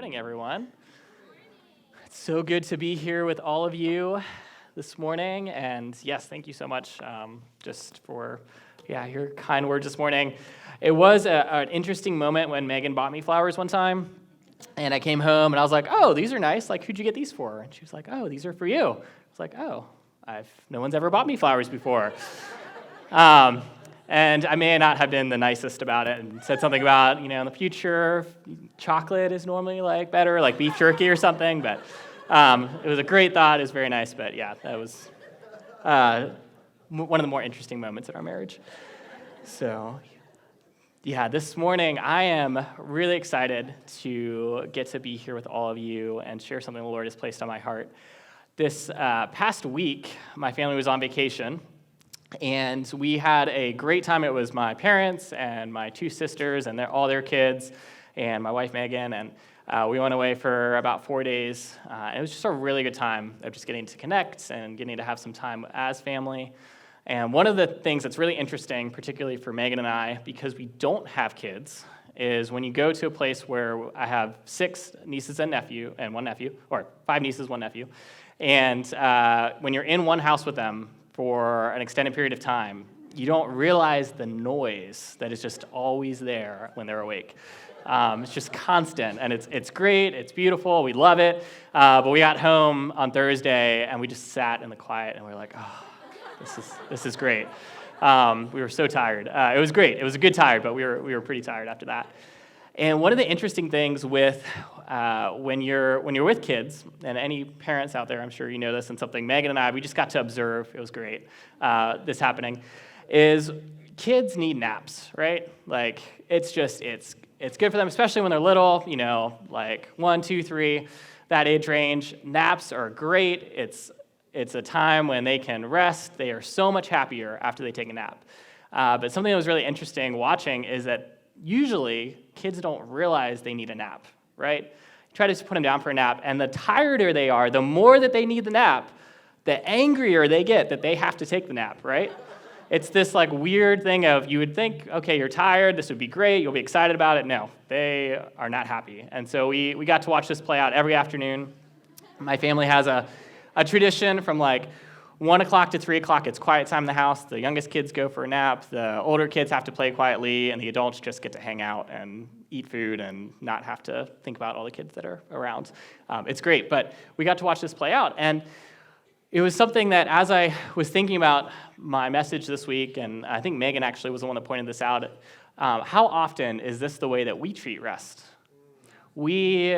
morning, everyone. It's so good to be here with all of you this morning. And yes, thank you so much just for your kind words this morning. It was an interesting moment when Megan bought me flowers one time. And I came home and I was like, oh, these are nice. Like, who'd you get these for? And she was like, oh, these are for you. I was like, oh, no one's ever bought me flowers before. And I may not have been the nicest about it and said something about, in the future, chocolate is normally better, like beef jerky or something. But it was a great thought. It was very nice. But yeah, that was one of the more interesting moments in our marriage. So yeah, this morning I am really excited to get to be here with all of you and share something the Lord has placed on my heart. This past week, my family was on vacation. And we had a great time. It was my parents and my two sisters and all their kids and my wife, Megan. And we went away for about 4 days. It was just a really good time of just getting to connect and getting to have some time as family. And one of the things that's really interesting, particularly for Megan and I, because we don't have kids, is when you go to a place where I have 6 nieces and one nephew, or 5 nieces, 1 nephew. And when you're in one house with them, for an extended period of time, you don't realize the noise that is just always there when they're awake. It's just constant, and it's great, it's beautiful, we love it, but we got home on Thursday, and we just sat in the quiet, and we were like, oh, this is great. We were so tired. It was great. It was a good tired, but we were pretty tired after that. And one of the interesting things with when you're with kids, and any parents out there, I'm sure you know this, and something Megan and I, we just got to observe, it was great, this happening, is kids need naps, right? Like, it's good for them, especially when they're little, 1, 2, 3, that age range. Naps are great. It's a time when they can rest. They are so much happier after they take a nap. But something that was really interesting watching is that usually, kids don't realize they need a nap, right? You try to just put them down for a nap, and the tireder they are, the more that they need the nap, the angrier they get that they have to take the nap, right? It's this weird thing of you would think, okay, you're tired, this would be great, you'll be excited about it. No, they are not happy. And so we got to watch this play out every afternoon. My family has a tradition from 1 o'clock to 3 o'clock, it's quiet time in the house. The youngest kids go for a nap. The older kids have to play quietly, and the adults just get to hang out and eat food and not have to think about all the kids that are around. It's great, but we got to watch this play out. And it was something that as I was thinking about my message this week, and I think Megan actually was the one that pointed this out, how often is this the way that we treat rest? We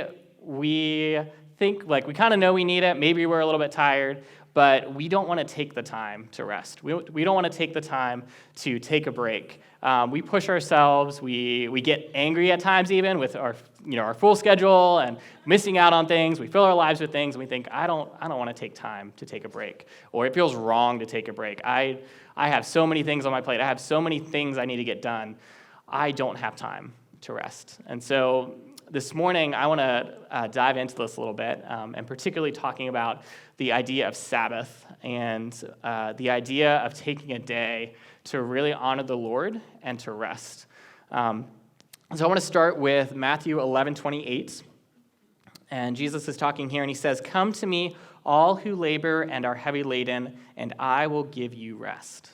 think, we kind of know we need it. Maybe we're a little bit tired, but we don't want to take the time to rest. We don't want to take the time to take a break. We push ourselves. We get angry at times even with our full schedule and missing out on things. We fill our lives with things, and we think, I don't want to take time to take a break, or it feels wrong to take a break. I have so many things on my plate. I have so many things I need to get done. I don't have time to rest. And so this morning, I want to dive into this a little bit, and particularly talking about the idea of Sabbath and the idea of taking a day to really honor the Lord and to rest. So I want to start with Matthew 11:28, and Jesus is talking here, and he says, "Come to me, all who labor and are heavy laden, and I will give you rest."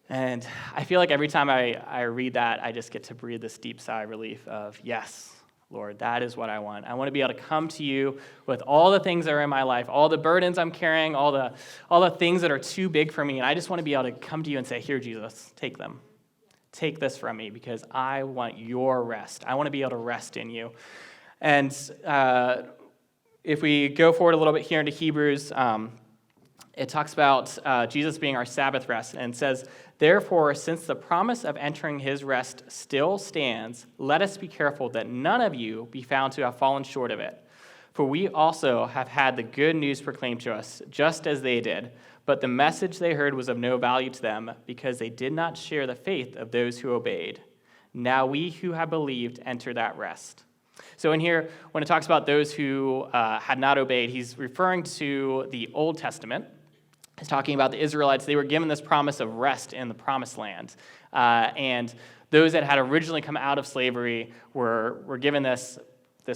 And I feel like every time I read that, I just get to breathe this deep sigh of relief of, yes, Lord, that is what I want. I want to be able to come to you with all the things that are in my life, all the burdens I'm carrying, all the things that are too big for me, and I just want to be able to come to you and say, here, Jesus, take them. Take this from me because I want your rest. I want to be able to rest in you. And if we go forward a little bit here into Hebrews, it talks about Jesus being our Sabbath rest, and says, "Therefore, since the promise of entering his rest still stands, let us be careful that none of you be found to have fallen short of it. For we also have had the good news proclaimed to us, just as they did. But the message they heard was of no value to them, because they did not share the faith of those who obeyed. Now we who have believed enter that rest." So in here, when it talks about those who had not obeyed, he's referring to the Old Testament. He's talking about the Israelites. They were given this promise of rest in the promised land. And those that had originally come out of slavery were given this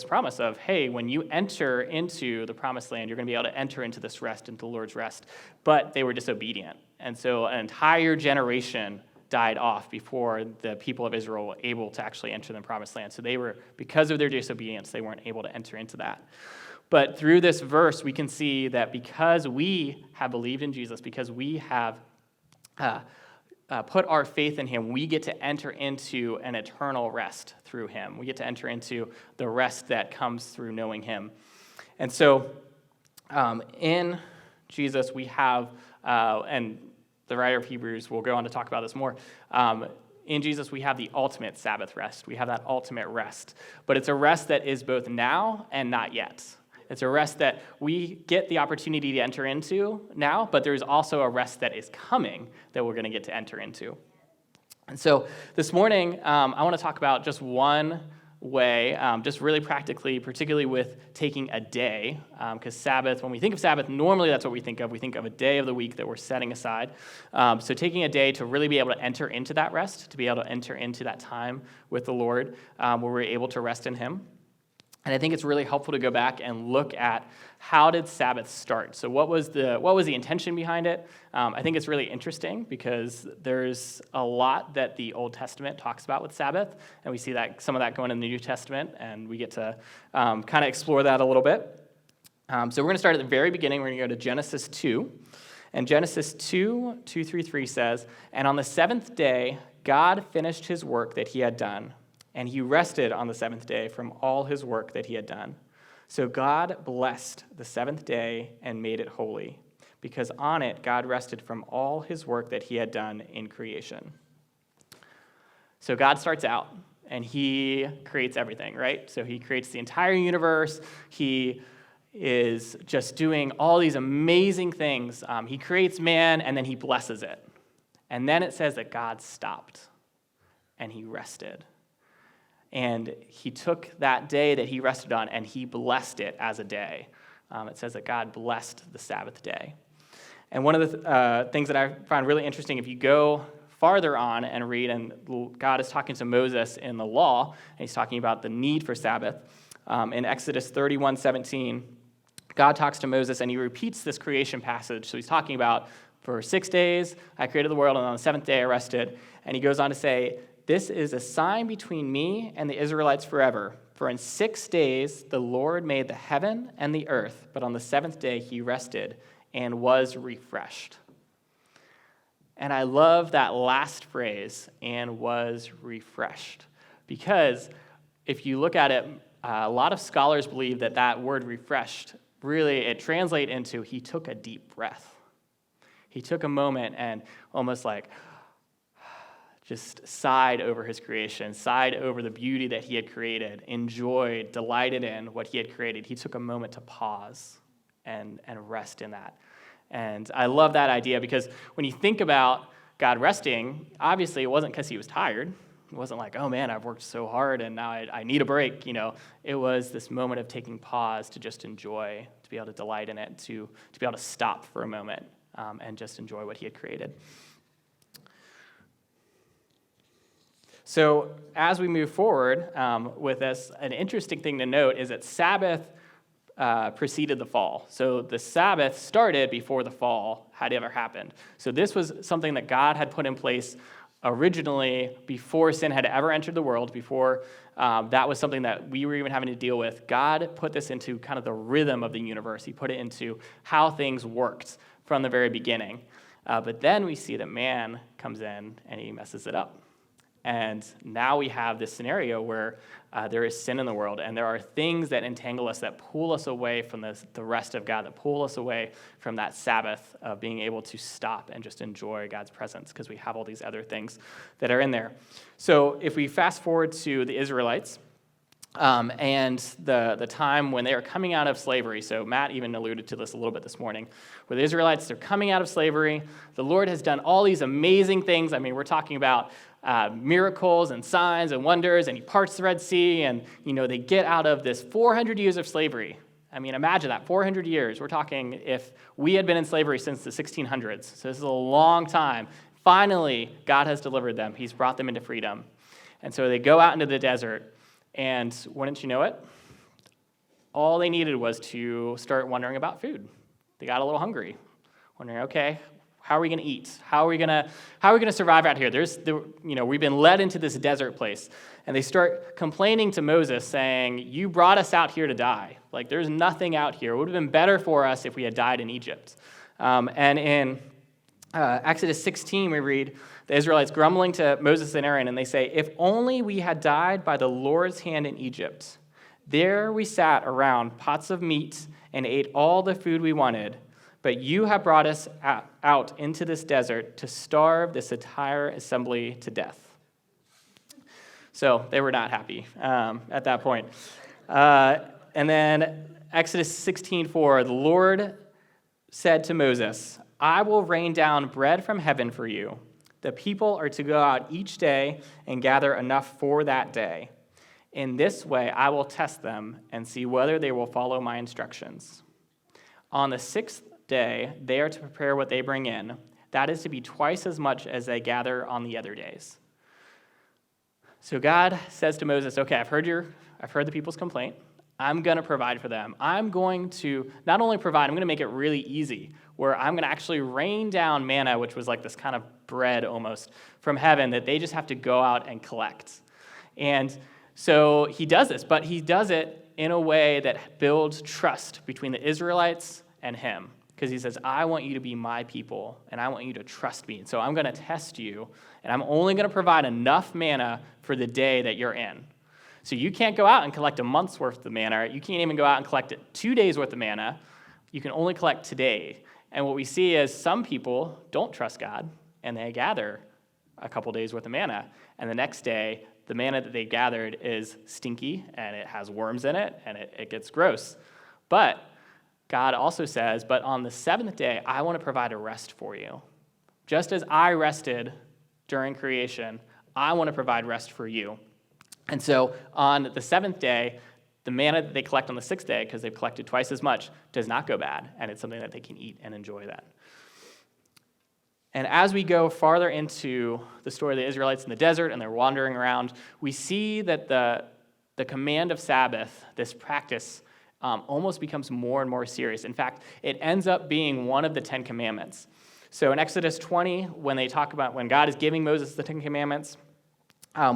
promise of, hey, when you enter into the promised land, you're going to be able to enter into this rest, into the Lord's rest. But they were disobedient. And so an entire generation died off before the people of Israel were able to actually enter the promised land. So because of their disobedience, they weren't able to enter into that. But through this verse, we can see that because we have believed in Jesus, because we have put our faith in him, we get to enter into an eternal rest through him. We get to enter into the rest that comes through knowing him. And so in Jesus, we have, and the writer of Hebrews will go on to talk about this more, in Jesus, we have the ultimate Sabbath rest. We have that ultimate rest. But it's a rest that is both now and not yet. It's a rest that we get the opportunity to enter into now, but there's also a rest that is coming that we're going to get to enter into. And so this morning, I want to talk about just one way, just really practically, particularly with taking a day, because Sabbath, when we think of Sabbath, normally that's what we think of. We think of a day of the week that we're setting aside. So taking a day to really be able to enter into that rest, to be able to enter into that time with the Lord, where we're able to rest in him. And I think it's really helpful to go back and look at how did Sabbath start? So what was the intention behind it? I think it's really interesting because there's a lot that the Old Testament talks about with Sabbath, and we see that some of that going in the New Testament, and we get to kind of explore that a little bit. So we're going to start at the very beginning. We're going to go to Genesis 2. And Genesis 2:2-3 says, "And on the seventh day, God finished his work that he had done, and he rested on the seventh day from all his work that he had done. So God blessed the seventh day and made it holy, because on it God rested from all his work that he had done in creation." So God starts out, and he creates everything, right? So he creates the entire universe. He is just doing all these amazing things. He creates man, and then he blesses it. And then it says that God stopped, and he rested. And he took that day that he rested on, and he blessed it as a day. It says that God blessed the Sabbath day. And one of the things that I find really interesting, if you go farther on and read, and God is talking to Moses in the law, and he's talking about the need for Sabbath. In Exodus 31:17, God talks to Moses, and he repeats this creation passage. So he's talking about, for 6 days I created the world, and on the seventh day I rested. And he goes on to say, "This is a sign between me and the Israelites forever. For in 6 days the Lord made the heaven and the earth, but on the seventh day he rested and was refreshed." And I love that last phrase, "and was refreshed," because if you look at it, a lot of scholars believe that word refreshed, really it translates into he took a deep breath. He took a moment and almost like just sighed over his creation, sighed over the beauty that he had created, enjoyed, delighted in what he had created. He took a moment to pause and rest in that. And I love that idea because when you think about God resting, obviously it wasn't because he was tired. It wasn't like, oh man, I've worked so hard and now I need a break. It was this moment of taking pause to just enjoy, to be able to delight in it, to be able to stop for a moment and just enjoy what he had created. So as we move forward with this, an interesting thing to note is that Sabbath preceded the fall. So the Sabbath started before the fall had ever happened. So this was something that God had put in place originally before sin had ever entered the world, before that was something that we were even having to deal with. God put this into kind of the rhythm of the universe. He put it into how things worked from the very beginning. But then we see that man comes in and he messes it up. And now we have this scenario where there is sin in the world, and there are things that entangle us, that pull us away from the rest of God, that pull us away from that Sabbath of being able to stop and just enjoy God's presence, because we have all these other things that are in there. So if we fast forward to the Israelites and the time when they are coming out of slavery, so Matt even alluded to this a little bit this morning, where the Israelites, they're coming out of slavery. The Lord has done all these amazing things. I mean, we're talking about miracles and signs and wonders, and he parts the Red Sea, and they get out of this 400 years of slavery. I mean, imagine that, 400 years. We're talking if we had been in slavery since the 1600s, so this is a long time. Finally, God has delivered them. He's brought them into freedom. And so they go out into the desert, and wouldn't you know it, all they needed was to start wondering about food. They got a little hungry, wondering, okay, how are we going to eat? How are we going to survive out here? We've been led into this desert place. And they start complaining to Moses, saying, you brought us out here to die. Like, there's nothing out here. It would have been better for us if we had died in Egypt. And in Exodus 16, we read the Israelites grumbling to Moses and Aaron, and they say, if only we had died by the Lord's hand in Egypt. There we sat around pots of meat and ate all the food we wanted. But you have brought us out into this desert to starve this entire assembly to death. So they were not happy at that point. And then Exodus 16:4, the Lord said to Moses, I will rain down bread from heaven for you. The people are to go out each day and gather enough for that day. In this way, I will test them and see whether they will follow my instructions. On the sixth day, they are to prepare what they bring in. That is to be twice as much as they gather on the other days. So God says to Moses, okay, I've heard the people's complaint. I'm going to provide for them. I'm going to not only provide, I'm going to make it really easy, where I'm going to actually rain down manna, which was like this kind of bread almost from heaven that they just have to go out and collect. And so he does this, but he does it in a way that builds trust between the Israelites and him. Because he says, I want you to be my people, and I want you to trust me. And so I'm going to test you, and I'm only going to provide enough manna for the day that you're in. So you can't go out and collect a month's worth of manna. You can't even go out and collect 2 days' worth of manna. You can only collect today. And what we see is some people don't trust God, and they gather a couple days' worth of manna. And the next day, the manna that they gathered is stinky, and it has worms in it, and it gets gross. But God also says, but on the seventh day, I want to provide a rest for you. Just as I rested during creation, I want to provide rest for you. And so on the seventh day, the manna that they collect on the sixth day, because they've collected twice as much, does not go bad, and it's something that they can eat and enjoy that. And as we go farther into the story of the Israelites in the desert and they're wandering around, we see that the command of Sabbath, this practice, almost becomes more and more serious. In fact, it ends up being one of the 10 Commandments. So in Exodus 20, when God is giving Moses the 10 Commandments,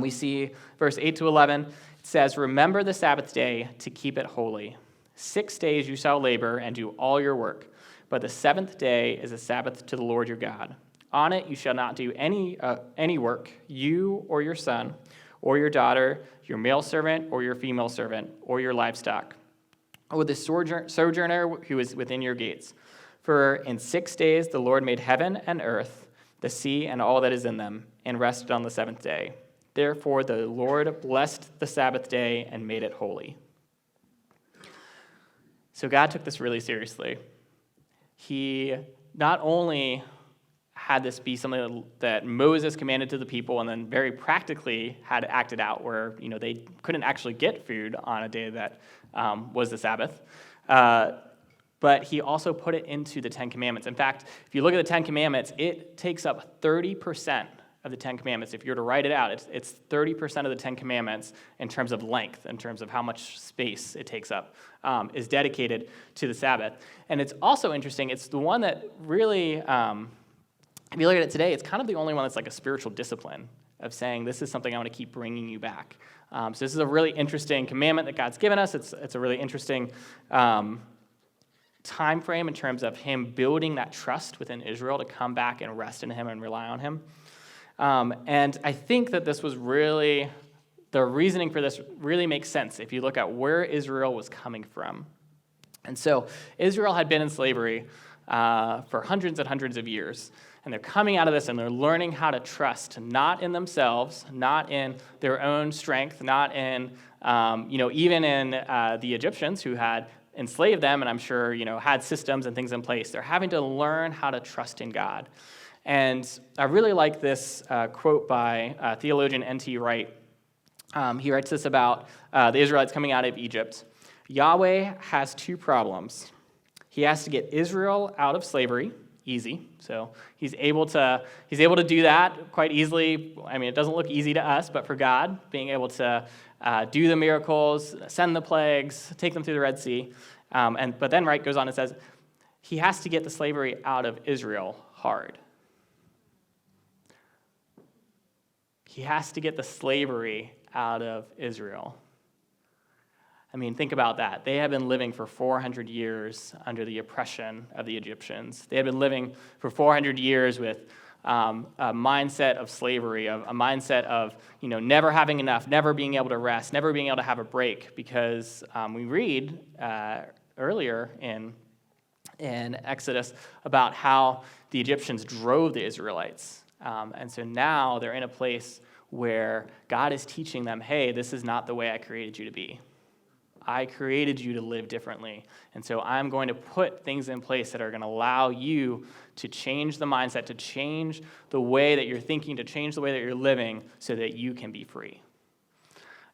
we see verse 8 to 11, it says, remember the Sabbath day to keep it holy. 6 days you shall labor and do all your work, but the seventh day is a Sabbath to the Lord your God. On it you shall not do any work, you or your son, or your daughter, your male servant, or your female servant, or your livestock, or the sojourner who is within your gates. For in 6 days the Lord made heaven and earth, the sea and all that is in them, and rested on the seventh day. Therefore the Lord blessed the Sabbath day and made it holy. So God took this really seriously. He not only had this be something that Moses commanded to the people and then very practically had acted out where they couldn't actually get food on a day that was the Sabbath, but he also put it into the 10 Commandments. In fact, if you look at the 10 Commandments, it takes up 30% of the 10 Commandments. If you were to write it out, it's 30% of the 10 Commandments in terms of length, in terms of how much space it takes up, is dedicated to the Sabbath. And it's also interesting, it's the one that really, if you look at it today, it's kind of the only one that's like a spiritual discipline of saying, this is something I want to keep bringing you back. So this is a really interesting commandment that God's given us. It's a really interesting time frame in terms of him building that trust within Israel to come back and rest in him and rely on him. And I think that this was really, the reasoning for this really makes sense if you look at where Israel was coming from. And so Israel had been in slavery for hundreds and hundreds of years. And they're coming out of this and they're learning how to trust, not in themselves, not in their own strength, not in, even in the Egyptians who had enslaved them and I'm sure, had systems and things in place. They're having to learn how to trust in God. And I really like this quote by theologian N.T. Wright. He writes this about the Israelites coming out of Egypt. Yahweh has two problems. He has to get Israel out of slavery, easy. So he's able to do that quite easily. I mean, it doesn't look easy to us, but for God, being able to do the miracles, send the plagues, take them through the Red Sea. But then, right, goes on and says, he has to get the slavery out of Israel hard. He has to get the slavery out of Israel. I mean, think about that. They had been living for 400 years under the oppression of the Egyptians. They had been living for 400 years with a mindset of slavery, a mindset of never having enough, never being able to rest, never being able to have a break, because we read earlier in Exodus about how the Egyptians drove the Israelites. And so now they're in a place where God is teaching them, hey, this is not the way I created you to be. I created you to live differently. And so I'm going to put things in place that are going to allow you to change the mindset, to change the way that you're thinking, to change the way that you're living so that you can be free.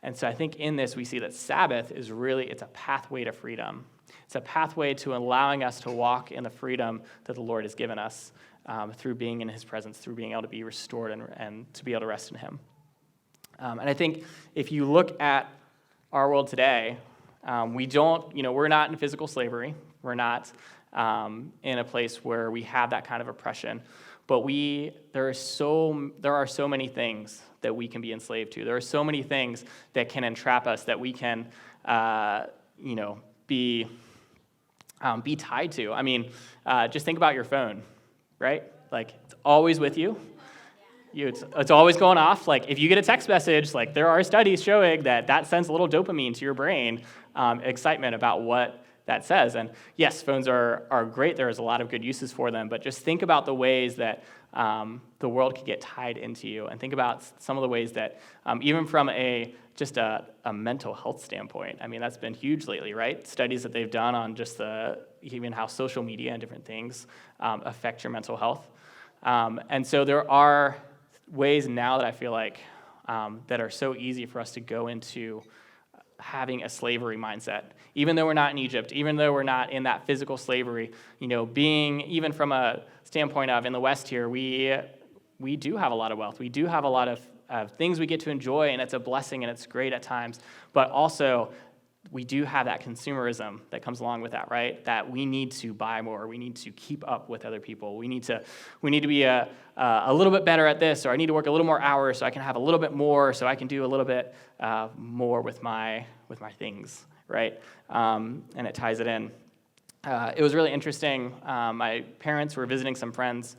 And so I think in this we see that Sabbath is really, it's a pathway to freedom. It's a pathway to allowing us to walk in the freedom that the Lord has given us through being in his presence, through being able to be restored and to be able to rest in him. And I think if you look at our world today, we're not in physical slavery. We're not in a place where we have that kind of oppression. But there are so many things that we can be enslaved to. There are so many things that can entrap us, that we can, be tied to. I mean, just think about your phone, right? Like, it's always with you. It's always going off. Like, if you get a text message, like, there are studies showing that sends a little dopamine to your brain, excitement about what that says. And yes, phones are great. There's a lot of good uses for them, but just think about the ways that the world can get tied into you, and think about some of the ways that, even from just a mental health standpoint, I mean, that's been huge lately, right? Studies that they've done on just even how social media and different things affect your mental health. And so there are ways now that I feel like that are so easy for us to go into having a slavery mindset. Even though we're not in Egypt, even though we're not in that physical slavery, being, even from a standpoint of in the West here, we do have a lot of wealth. We do have a lot of things we get to enjoy, and it's a blessing and it's great at times. But also, we do have that consumerism that comes along with that, right? That we need to buy more. We need to keep up with other people. We need to be a little bit better at this, or I need to work a little more hours so I can have a little bit more, so I can do a little bit more with my things, right? And it ties it in. It was really interesting. My parents were visiting some friends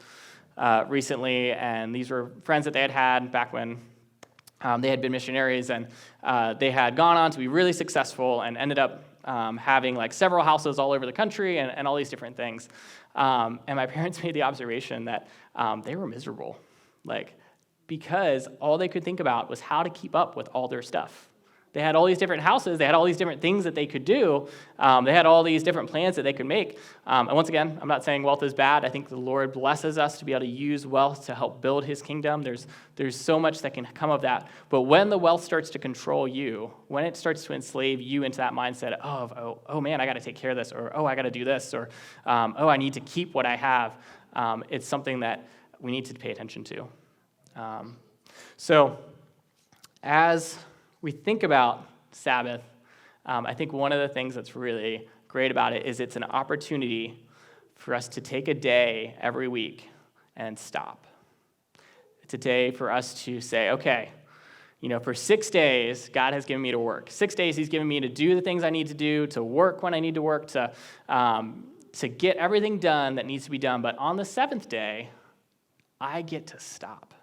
recently, and these were friends that they had back when they had been missionaries, and they had gone on to be really successful and ended up having like several houses all over the country and all these different things. And my parents made the observation that they were miserable, because all they could think about was how to keep up with all their stuff. They had all these different houses. They had all these different things that they could do. They had all these different plans that they could make. And once again, I'm not saying wealth is bad. I think the Lord blesses us to be able to use wealth to help build his kingdom. There's so much that can come of that. But when the wealth starts to control you, when it starts to enslave you into that mindset of, oh man, I got to take care of this, or I got to do this, or I need to keep what I have, it's something that we need to pay attention to. So as we think about Sabbath, I think one of the things that's really great about it is it's an opportunity for us to take a day every week and stop. It's a day for us to say, okay, for 6 days, God has given me to work. 6 days he's given me to do the things I need to do, to work when I need to work, to get everything done that needs to be done. But on the seventh day, I get to stop.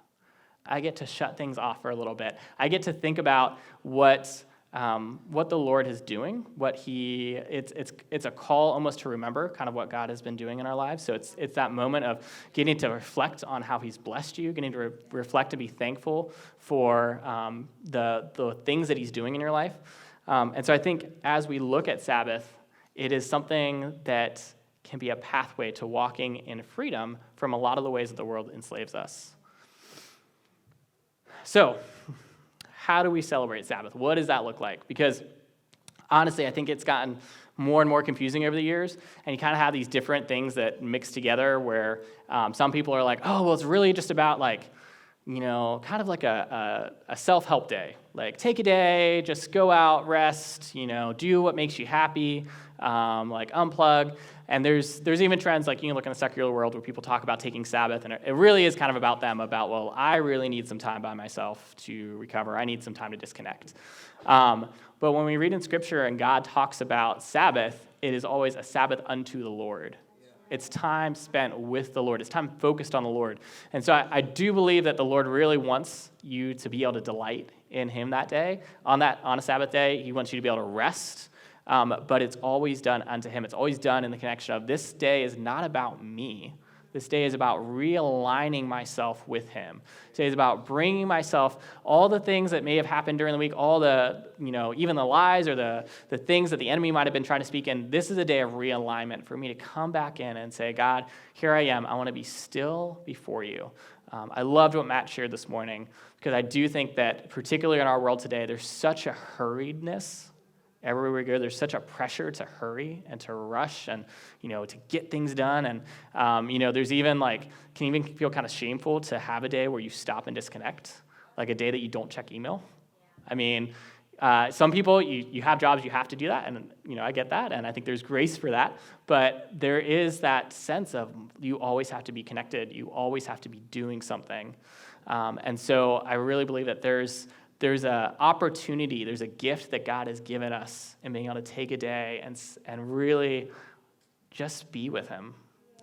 I get to shut things off for a little bit. I get to think about what the Lord is doing. It's a call almost to remember kind of what God has been doing in our lives. So it's that moment of getting to reflect on how he's blessed you, getting to reflect and be thankful for the things that he's doing in your life. And so I think as we look at Sabbath, it is something that can be a pathway to walking in freedom from a lot of the ways that the world enslaves us. So, how do we celebrate Sabbath? What does that look like? Because honestly, I think it's gotten more and more confusing over the years, and you kind of have these different things that mix together where some people are like, oh, well, it's really just about like, kind of like a self-help day. Like, take a day, just go out, rest, do what makes you happy, like unplug. And there's even trends, like you can look in the secular world where people talk about taking Sabbath, and it really is kind of about them, well, I really need some time by myself to recover. I need some time to disconnect. But when we read in Scripture and God talks about Sabbath, it is always a Sabbath unto the Lord. It's time spent with the Lord. It's time focused on the Lord. And so I do believe that the Lord really wants you to be able to delight in him that day. On a Sabbath day, he wants you to be able to rest, but it's always done unto him. It's always done in the connection of this day is not about me. This day is about realigning myself with him. Today is about bringing myself all the things that may have happened during the week, all the, even the lies or the things that the enemy might have been trying to speak in. This is a day of realignment for me to come back in and say, God, here I am. I want to be still before you. I loved what Matt shared this morning because I do think that particularly in our world today, there's such a hurriedness. Everywhere we go, there's such a pressure to hurry and to rush and, to get things done. And, there's even can even feel kind of shameful to have a day where you stop and disconnect, like a day that you don't check email. I mean, some people, you have jobs, you have to do that. And, I get that. And I think there's grace for that. But there is that sense of you always have to be connected. You always have to be doing something. And so I really believe that there's an opportunity, there's a gift that God has given us in being able to take a day and really just be with him.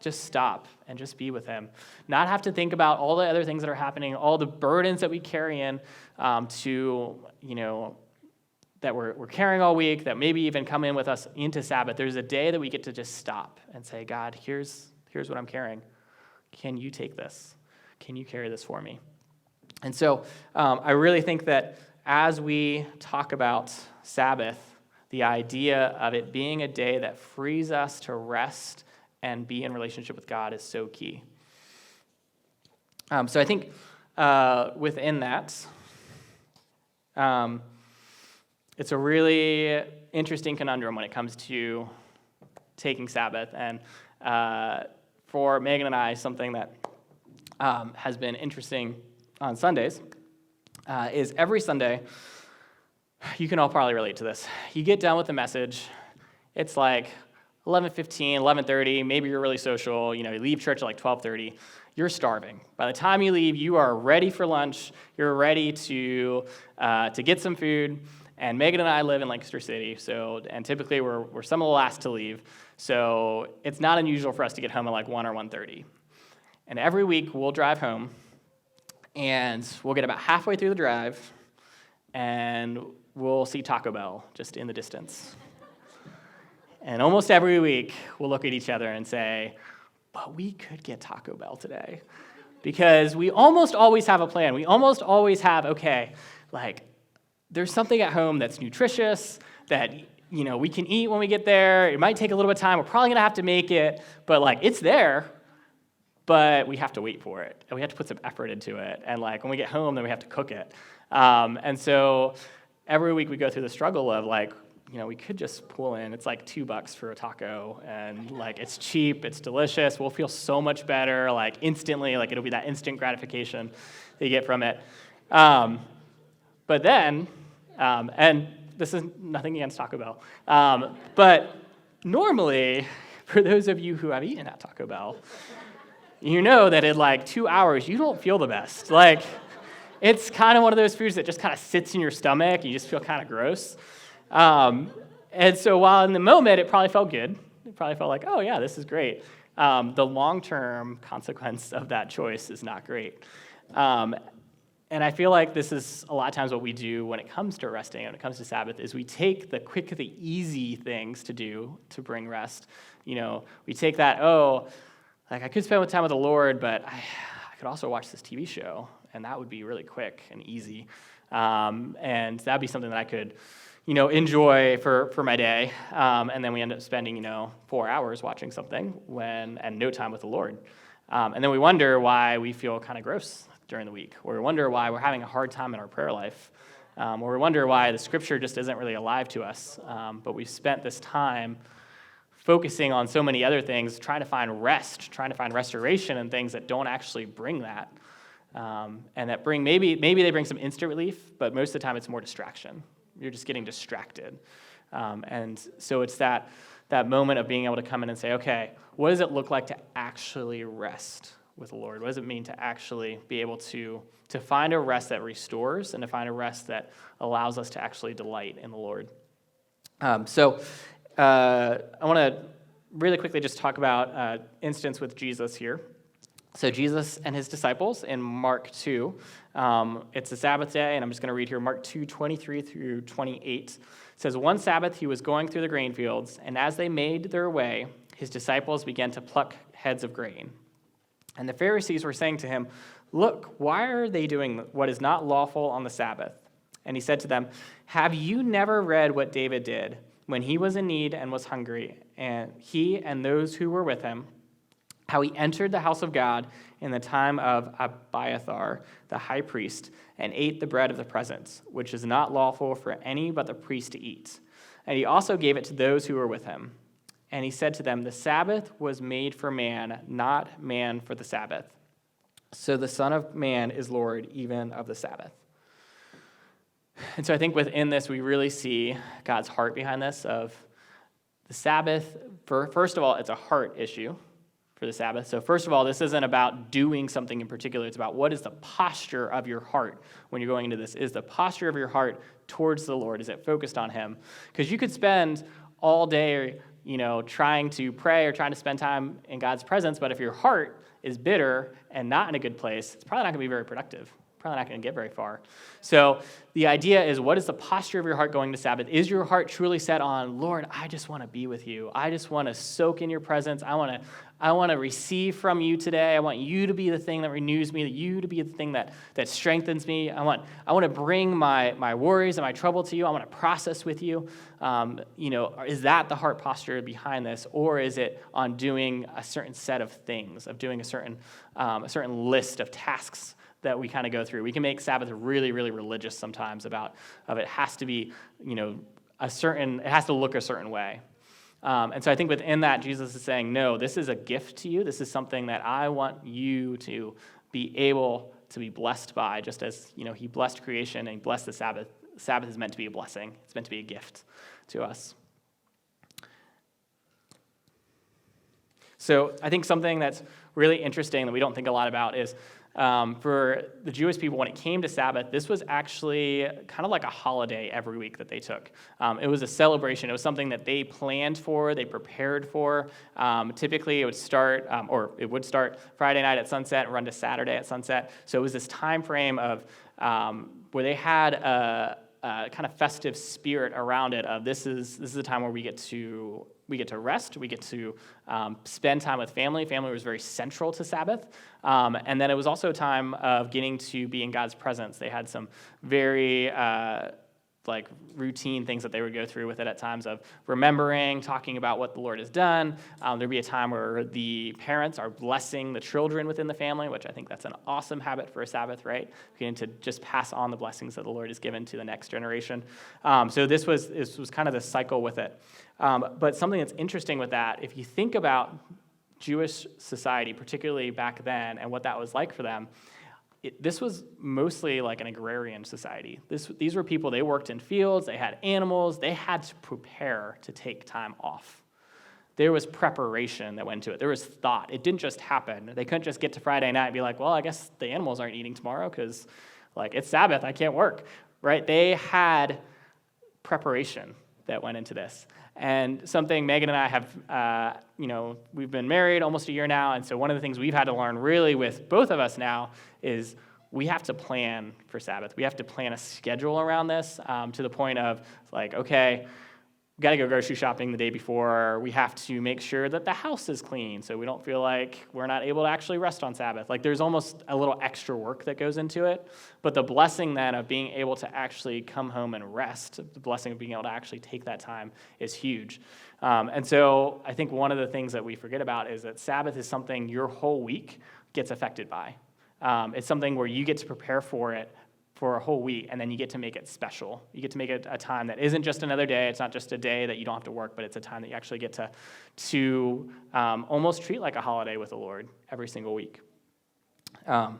Just stop and just be with him. Not have to think about all the other things that are happening, all the burdens that we carry in that we're carrying all week, that maybe even come in with us into Sabbath. There's a day that we get to just stop and say, God, here's what I'm carrying. Can you take this? Can you carry this for me? And so I really think that as we talk about Sabbath, the idea of it being a day that frees us to rest and be in relationship with God is so key. So I think within that, it's a really interesting conundrum when it comes to taking Sabbath. And for Megan and I, something that has been interesting on Sundays is every Sunday, you can all probably relate to this. You get done with the message, it's like 11:15, 11:30, maybe you're really social, you leave church at like 12:30, you're starving. By the time you leave, you are ready for lunch, you're ready to get some food, and Megan and I live in Lancaster City, and typically we're some of the last to leave, so it's not unusual for us to get home at like 1 or 1:30. And every week we'll drive home, and we'll get about halfway through the drive, and we'll see Taco Bell just in the distance. And almost every week, we'll look at each other and say, but we could get Taco Bell today. Because we almost always have a plan. We almost always have, there's something at home that's nutritious, that, we can eat when we get there. It might take a little bit of time. We're probably going to have to make it, but, it's there. But we have to wait for it, and we have to put some effort into it. And when we get home, then we have to cook it. And so every week we go through the struggle of we could just pull in. It's like $2 for a taco, and it's cheap, it's delicious. We'll feel so much better, instantly. It'll be that instant gratification that you get from it. But then, and this is nothing against Taco Bell, but normally, for those of you who have eaten at Taco Bell, you know that in 2 hours, you don't feel the best. It's kind of one of those foods that just kind of sits in your stomach, and you just feel kind of gross. And so while in the moment, it probably felt good. It probably felt like, oh, yeah, this is great. The long-term consequence of that choice is not great. And I feel like this is a lot of times what we do when it comes to resting, when it comes to Sabbath, is we take the quick, the easy things to do to bring rest. We take that, I could spend time with the Lord, but I could also watch this TV show, and that would be really quick and easy. And that'd be something that I could, enjoy for my day. And then we end up spending, 4 hours watching something and no time with the Lord. And then we wonder why we feel kind of gross during the week, or we wonder why we're having a hard time in our prayer life. or we wonder why the Scripture just isn't really alive to us. But we've spent this time focusing on so many other things, trying to find rest, trying to find restoration in things that don't actually bring that. And that bring, maybe they bring some instant relief, but most of the time it's more distraction. You're just getting distracted. And so it's that moment of being able to come in and say, okay, what does it look like to actually rest with the Lord? What does it mean to actually be able to find a rest that restores and to find a rest that allows us to actually delight in the Lord? So I want to really quickly just talk about instance with Jesus here. So Jesus and his disciples in Mark 2, it's a Sabbath day, and I'm just going to read here Mark 2, 23 through 28. It says, "One Sabbath he was going through the grain fields, and as they made their way, his disciples began to pluck heads of grain. And the Pharisees were saying to him, 'Look, why are they doing what is not lawful on the Sabbath?' And he said to them, 'Have you never read what David did when he was in need and was hungry, and he and those who were with him, how he entered the house of God in the time of Abiathar, the high priest, and ate the bread of the presence, which is not lawful for any but the priest to eat. And he also gave it to those who were with him. And he said to them, the Sabbath was made for man, not man for the Sabbath. So the Son of Man is Lord even of the Sabbath.'" And so I think within this, we really see God's heart behind this of the Sabbath. First of all, it's a heart issue for the Sabbath. So first of all, this isn't about doing something in particular. It's about what is the posture of your heart when you're going into this. Is the posture of your heart towards the Lord? Is it focused on him? Because you could spend all day, trying to pray or trying to spend time in God's presence, but if your heart is bitter and not in a good place, it's probably not going to be very productive. Probably not going to get very far. So the idea is, what is the posture of your heart going to Sabbath? Is your heart truly set on, Lord, I just want to be with you. I just want to soak in your presence. I want to receive from you today. I want you to be the thing that renews me, you to be the thing that strengthens me. I want to bring my worries and my trouble to you. I want to process with you. Is that the heart posture behind this? Or is it on doing a certain set of things, of doing a certain list of tasks that we kind of go through? We can make Sabbath really, really religious sometimes it has to be, it has to look a certain way. And so I think within that, Jesus is saying, no, this is a gift to you. This is something that I want you to be able to be blessed by, just as, he blessed creation and he blessed the Sabbath. Sabbath is meant to be a blessing. It's meant to be a gift to us. So I think something that's really interesting that we don't think a lot about is for the Jewish people, when it came to Sabbath, this was actually kind of like a holiday every week that they took. It was a celebration. It was something that they planned for, they prepared for. Typically, it would start Friday night at sunset and run to Saturday at sunset. So it was this time frame of where they had a kind of festive spirit around it. Of this is a time where we get to rest, we get to spend time with family. Family was very central to Sabbath. And then it was also a time of getting to be in God's presence. They had some very routine things that they would go through with it at times of remembering, talking about what the Lord has done. There'd be a time where the parents are blessing the children within the family, which I think that's an awesome habit for a Sabbath, right? Getting to just pass on the blessings that the Lord has given to the next generation. So this was kind of the cycle with it. But something that's interesting with that, if you think about Jewish society, particularly back then, and what that was like for them, this was mostly like an agrarian society. These were people, they worked in fields, they had animals, they had to prepare to take time off. There was preparation that went into it. There was thought. It didn't just happen. They couldn't just get to Friday night and be like, well, I guess the animals aren't eating tomorrow because it's Sabbath, I can't work, right? They had preparation that went into this. And something Megan and I have, we've been married almost a year now, and so one of the things we've had to learn really with both of us now is we have to plan for Sabbath. We have to plan a schedule around this to the point of okay, we got to go grocery shopping the day before. We have to make sure that the house is clean so we don't feel like we're not able to actually rest on Sabbath. There's almost a little extra work that goes into it. But the blessing then of being able to actually come home and rest, the blessing of being able to actually take that time is huge. And so I think one of the things that we forget about is that Sabbath is something your whole week gets affected by. It's something where you get to prepare for it for a whole week, and then you get to make it special. You get to make it a time that isn't just another day. It's not just a day that you don't have to work, but it's a time that you actually get to almost treat like a holiday with the Lord every single week. And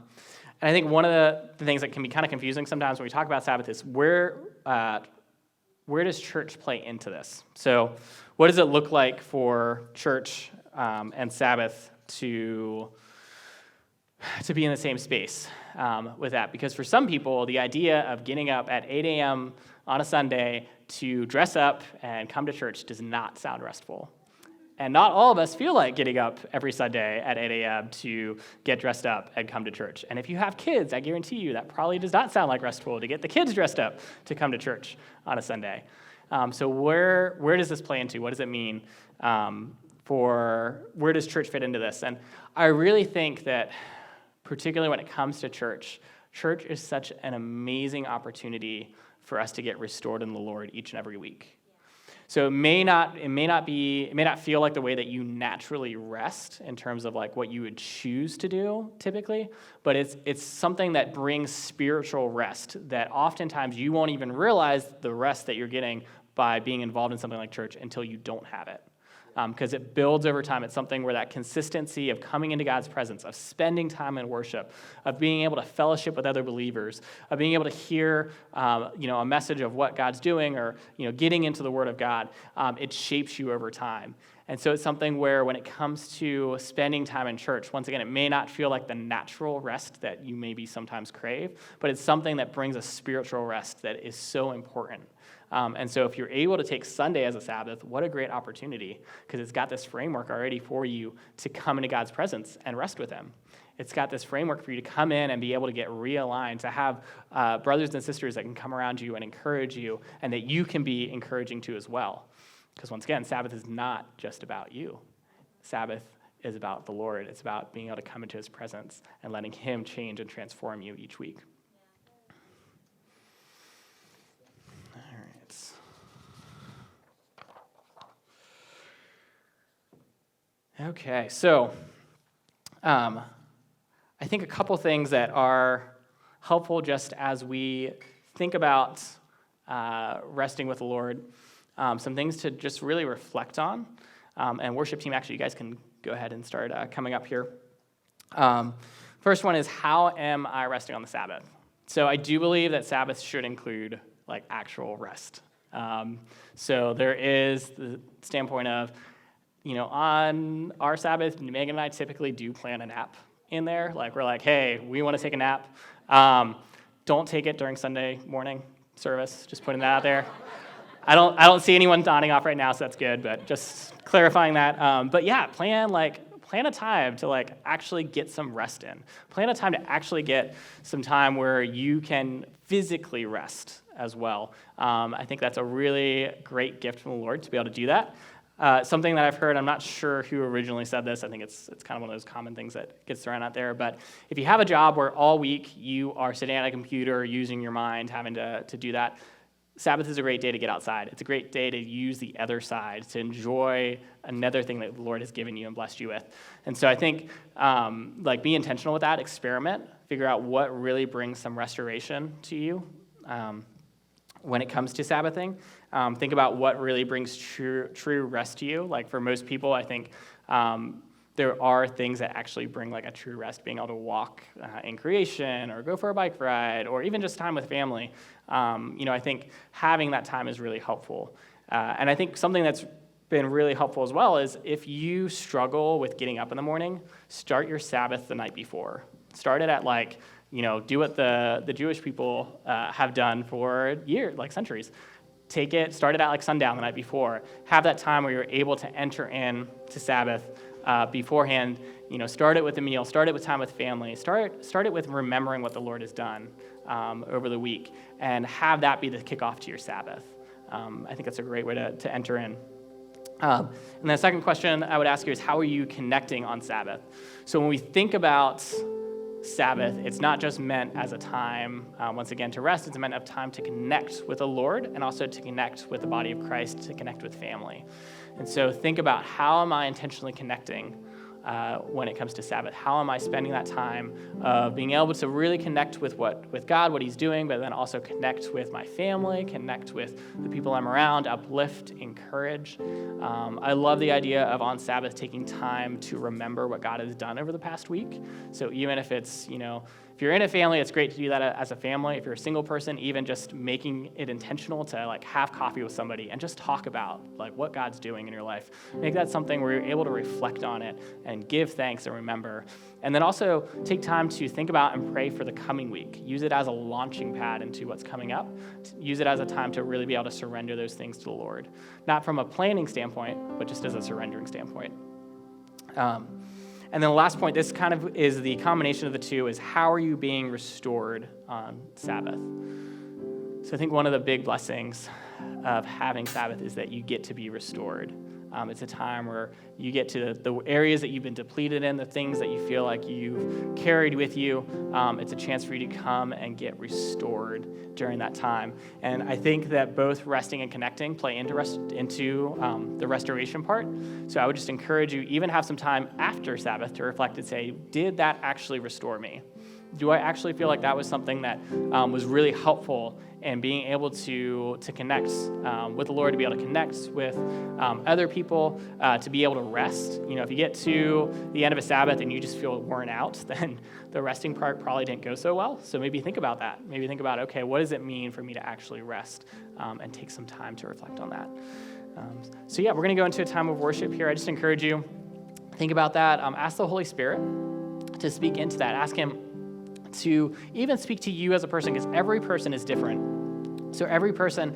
I think one of the things that can be kind of confusing sometimes when we talk about Sabbath is where does church play into this? So what does it look like for church and Sabbath to be in the same space with that? Because for some people, the idea of getting up at 8 a.m. on a Sunday to dress up and come to church does not sound restful. And not all of us feel like getting up every Sunday at 8 a.m. to get dressed up and come to church. And if you have kids, I guarantee you that probably does not sound like restful to get the kids dressed up to come to church on a Sunday. So where does this play into? What does it mean where does church fit into this? And I really think that particularly when it comes to church is such an amazing opportunity for us to get restored in the Lord each and every week. So it may not feel like the way that you naturally rest in terms of like what you would choose to do typically, but it's something that brings spiritual rest that oftentimes you won't even realize the rest that you're getting by being involved in something like church until you don't have it. Because it builds over time. It's something where that consistency of coming into God's presence, of spending time in worship, of being able to fellowship with other believers, of being able to hear, a message of what God's doing, or getting into the Word of God, it shapes you over time. And so it's something where when it comes to spending time in church, once again, it may not feel like the natural rest that you maybe sometimes crave, but it's something that brings a spiritual rest that is so important. And so if you're able to take Sunday as a Sabbath, what a great opportunity, because it's got this framework already for you to come into God's presence and rest with him. It's got this framework for you to come in and be able to get realigned, to have brothers and sisters that can come around you and encourage you, and that you can be encouraging to as well. Because once again, Sabbath is not just about you. Sabbath is about the Lord. It's about being able to come into his presence and letting him change and transform you each week. Okay, so I think a couple things that are helpful just as we think about resting with the Lord, some things to just really reflect on. And worship team, actually, you guys can go ahead and start coming up here. First one is, how am I resting on the Sabbath? So I do believe that Sabbath should include like actual rest. So there is the standpoint of, on our Sabbath, Megan and I typically do plan a nap in there. Like, we're like, hey, we want to take a nap. Don't take it during Sunday morning service. Just putting that out there. I don't see anyone nodding off right now, so that's good, but just clarifying that. But yeah, plan a time to actually get some rest in. Plan a time to actually get some time where you can physically rest as well. I think that's a really great gift from the Lord to be able to do that. Something that I've heard, I'm not sure who originally said this. I think it's kind of one of those common things that gets thrown out there. But if you have a job where all week you are sitting at a computer, using your mind, having to do that, Sabbath is a great day to get outside. It's a great day to use the other side, to enjoy another thing that the Lord has given you and blessed you with. And so I think, be intentional with that, experiment, figure out what really brings some restoration to you when it comes to Sabbathing. Think about what really brings true rest to you. Like for most people, I think there are things that actually bring a true rest, being able to walk in creation, or go for a bike ride, or even just time with family. I think having that time is really helpful. And I think something that's been really helpful as well is if you struggle with getting up in the morning, start your Sabbath the night before. Start it at do what the Jewish people have done for years, centuries. Start it at sundown the night before. Have that time where you're able to enter in to Sabbath beforehand. Start it with a meal. Start it with time with family. Start it with remembering what the Lord has done over the week, and have that be the kickoff to your Sabbath. I think that's a great way to enter in. And the second question I would ask you is, how are you connecting on Sabbath? So when we think about Sabbath, it's not just meant as a time, once again, to rest. It's meant a time to connect with the Lord, and also to connect with the body of Christ, to connect with family. And so think about, how am I intentionally connecting when it comes to Sabbath? How am I spending that time of being able to really connect with God, what he's doing, but then also connect with my family, connect with the people I'm around, uplift, encourage. I love the idea of on Sabbath taking time to remember what God has done over the past week. So even if it's, if you're in a family, it's great to do that as a family. If you're a single person, even just making it intentional to have coffee with somebody and just talk about what God's doing in your life. Make that something where you're able to reflect on it and give thanks and remember. And then also take time to think about and pray for the coming week. Use it as a launching pad into what's coming up. Use it as a time to really be able to surrender those things to the Lord. Not from a planning standpoint, but just as a surrendering standpoint. And then the last point, this kind of is the combination of the two, is how are you being restored on Sabbath? So I think one of the big blessings of having Sabbath is that you get to be restored. It's a time where you get to the areas that you've been depleted in, the things that you feel like you've carried with you. It's a chance for you to come and get restored during that time. And I think that both resting and connecting play into the restoration part. So I would just encourage you, even have some time after Sabbath to reflect and say, did that actually restore me? Do I actually feel like that was something that was really helpful in being able to connect with the Lord, to be able to connect with other people, to be able to rest? If you get to the end of a Sabbath and you just feel worn out, then the resting part probably didn't go so well. So maybe think about that. Maybe think about, okay, what does it mean for me to actually rest and take some time to reflect on that? So we're going to go into a time of worship here. I just encourage you, think about that. Ask the Holy Spirit to speak into that. Ask him to even speak to you as a person, because every person is different. So every person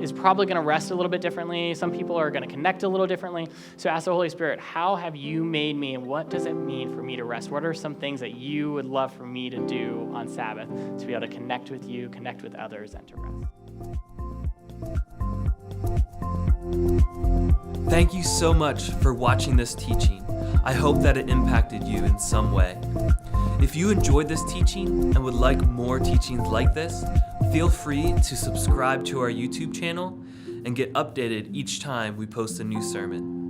is probably going to rest a little bit differently. Some people are going to connect a little differently. So ask the Holy Spirit, how have you made me, and what does it mean for me to rest? What are some things that you would love for me to do on Sabbath to be able to connect with you, connect with others, and to rest? Thank you so much for watching this teaching. I hope that it impacted you in some way. If you enjoyed this teaching and would like more teachings like this, feel free to subscribe to our YouTube channel and get updated each time we post a new sermon.